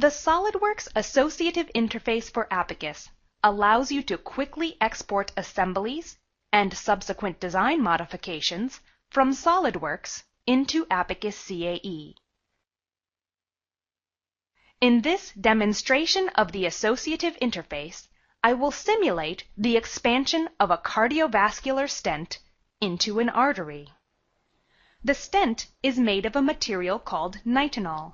The SolidWorks Associative Interface for Abaqus allows you to quickly export assemblies and subsequent design modifications from SolidWorks into Abaqus CAE. In this demonstration of the associative interface, I will simulate the expansion of a cardiovascular stent into an artery. The stent is made of a material called nitinol.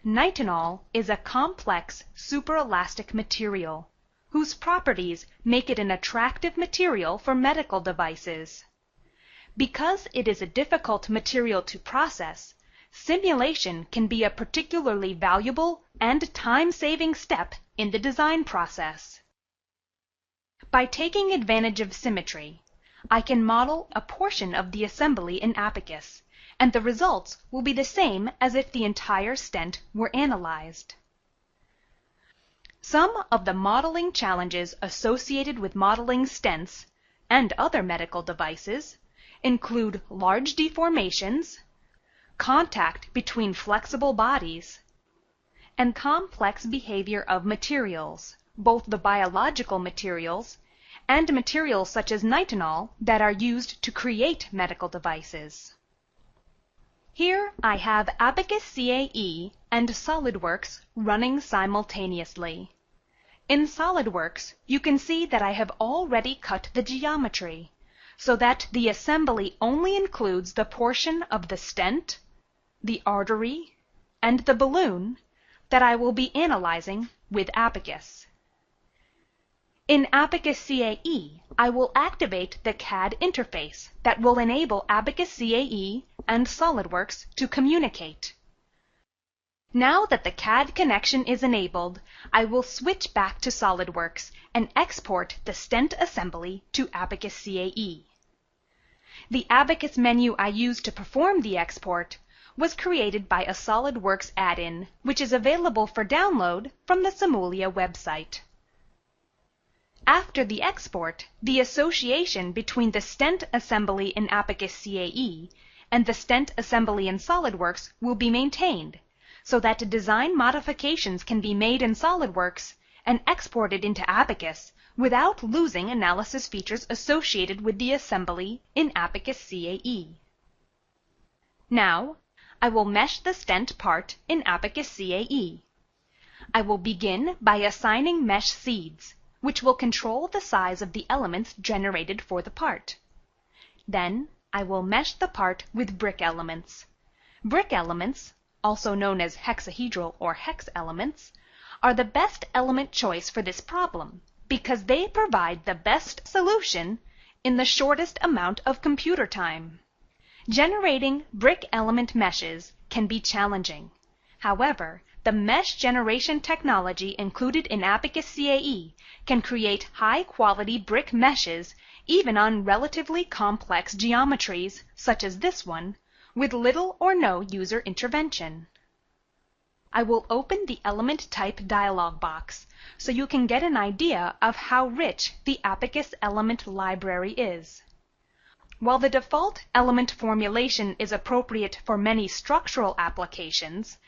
Nitinol is a complex superelastic material whose properties make it an attractive material for medical devices. Because it is a difficult material to process, simulation can be a particularly valuable and time-saving step in the design process. By taking advantage of symmetry, I can model a portion of the assembly in Abaqus, and the results will be the same as if the entire stent were analyzed. Some of the modeling challenges associated with modeling stents and other medical devices include large deformations, contact between flexible bodies, and complex behavior of materials, both the biological materials and materials such as nitinol that are used to create medical devices. Here I have Abaqus CAE and SolidWorks running simultaneously. In SolidWorks, you can see that I have already cut the geometry, so that the assembly only includes the portion of the stent, the artery, and the balloon that I will be analyzing with Abaqus. In Abaqus CAE, I will activate the CAD interface that will enable Abaqus CAE and SolidWorks to communicate. Now that the CAD connection is enabled, I will switch back to SolidWorks and export the stent assembly to Abaqus CAE. The Abaqus menu I used to perform the export was created by a SolidWorks add-in, which is available for download from the SIMULIA website. After the export, the association between the stent assembly in Abaqus CAE and the stent assembly in SolidWorks will be maintained, so that design modifications can be made in SolidWorks and exported into Abaqus without losing analysis features associated with the assembly in Abaqus CAE. Now, I will mesh the stent part in Abaqus CAE. I will begin by assigning mesh seeds, which will control the size of the elements generated for the part. Then, I will mesh the part with brick elements. Brick elements, also known as hexahedral or hex elements, are the best element choice for this problem because they provide the best solution in the shortest amount of computer time. Generating brick element meshes can be challenging. However, the mesh generation technology included in Abaqus CAE can create high-quality brick meshes even on relatively complex geometries, such as this one, with little or no user intervention. I will open the Element Type dialog box so you can get an idea of how rich the Abaqus element library is. While the default element formulation is appropriate for many structural applications,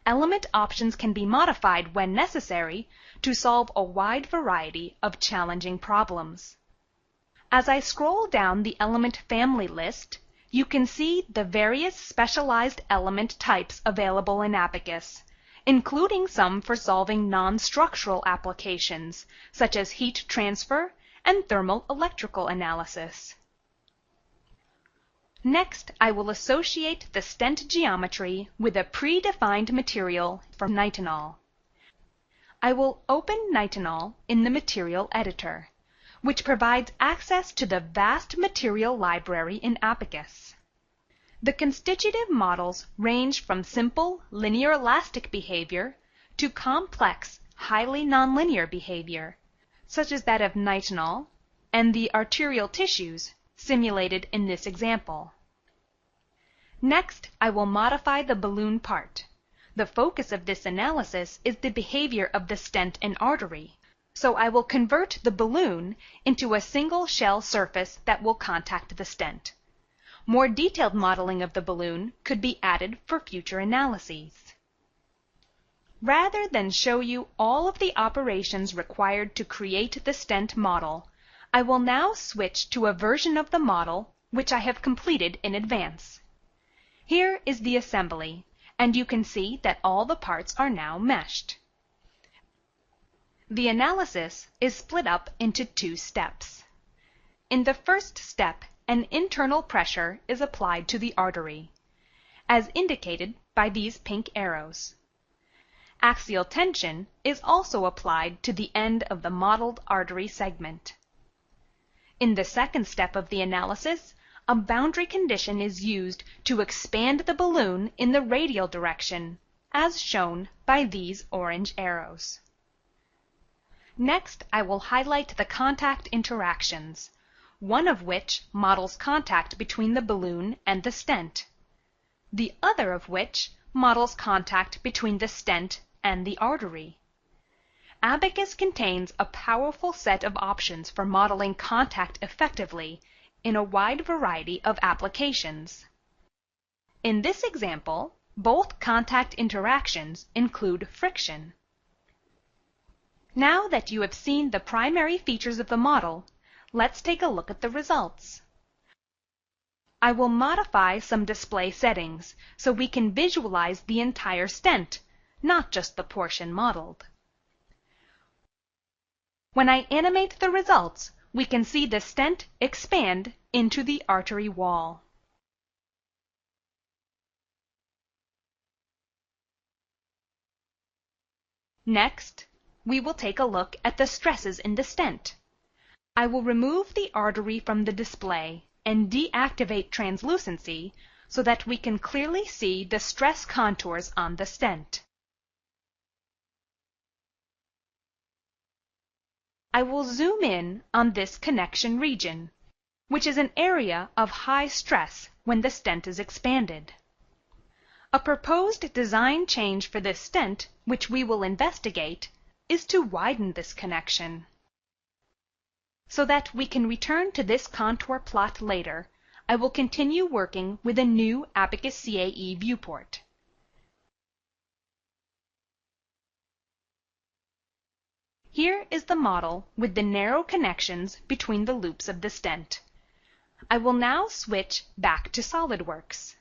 element options can be modified when necessary to solve a wide variety of challenging problems. As I scroll down the element family list, you can see the various specialized element types available in Abaqus, including some for solving non-structural applications, such as heat transfer and thermal electrical analysis. Next, I will associate the stent geometry with a predefined material from nitinol. I will open nitinol in the Material Editor, which provides access to the vast material library in Abaqus. The constitutive models range from simple linear elastic behavior to complex, highly nonlinear behavior, such as that of nitinol and the arterial tissues simulated in this example. Next, I will modify the balloon part. The focus of this analysis is the behavior of the stent and artery, so I will convert the balloon into a single shell surface that will contact the stent. More detailed modeling of the balloon could be added for future analyses. Rather than show you all of the operations required to create the stent model, I will now switch to a version of the model which I have completed in advance. Here is the assembly, and you can see that all the parts are now meshed. The analysis is split up into two steps. In the first step, an internal pressure is applied to the artery, as indicated by these pink arrows. Axial tension is also applied to the end of the modeled artery segment. In the second step of the analysis, a boundary condition is used to expand the balloon in the radial direction, as shown by these orange arrows. Next, I will highlight the contact interactions, one of which models contact between the balloon and the stent, the other of which models contact between the stent and the artery. Abaqus contains a powerful set of options for modeling contact effectively in a wide variety of applications. In this example, both contact interactions include friction. Now that you have seen the primary features of the model, let's take a look at the results. I will modify some display settings so we can visualize the entire stent, not just the portion modeled. When I animate the results, we can see the stent expand into the artery wall. Next, we will take a look at the stresses in the stent. I will remove the artery from the display and deactivate translucency so that we can clearly see the stress contours on the stent. I will zoom in on this connection region, which is an area of high stress when the stent is expanded. A proposed design change for this stent, which we will investigate, is to widen this connection. So that we can return to this contour plot later, I will continue working with a new Abaqus CAE viewport. Here is the model with the narrow connections between the loops of the stent. I will now switch back to SolidWorks.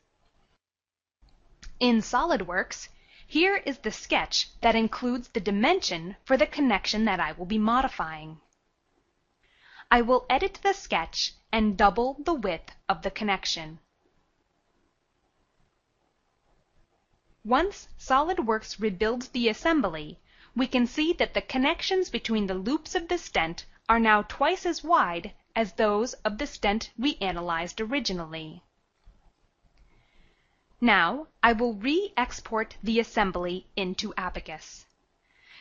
In SolidWorks, here is the sketch that includes the dimension for the connection that I will be modifying. I will edit the sketch and double the width of the connection. Once SolidWorks rebuilds the assembly, we can see that the connections between the loops of the stent are now twice as wide as those of the stent we analyzed originally. Now, I will re-export the assembly into Abaqus.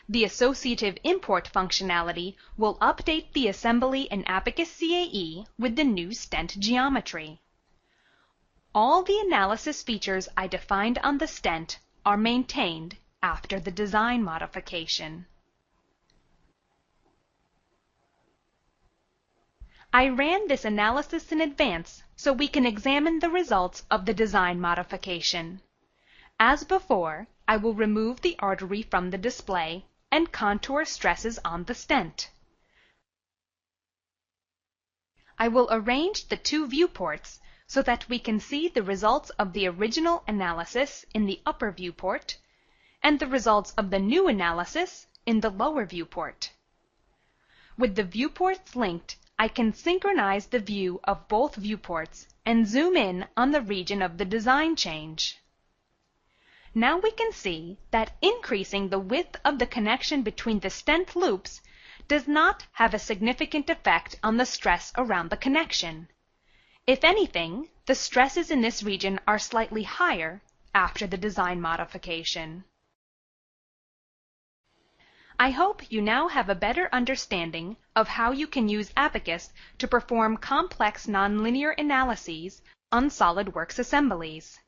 The associative import functionality will update the assembly in Abaqus CAE with the new stent geometry. All the analysis features I defined on the stent are maintained after the design modification. I ran this analysis in advance so we can examine the results of the design modification. As before, I will remove the artery from the display and contour stresses on the stent. I will arrange the two viewports so that we can see the results of the original analysis in the upper viewport and the results of the new analysis in the lower viewport. With the viewports linked, I can synchronize the view of both viewports and zoom in on the region of the design change. Now we can see that increasing the width of the connection between the stent loops does not have a significant effect on the stress around the connection. If anything, the stresses in this region are slightly higher after the design modification. I hope you now have a better understanding of how you can use Abaqus to perform complex nonlinear analyses on SolidWorks assemblies.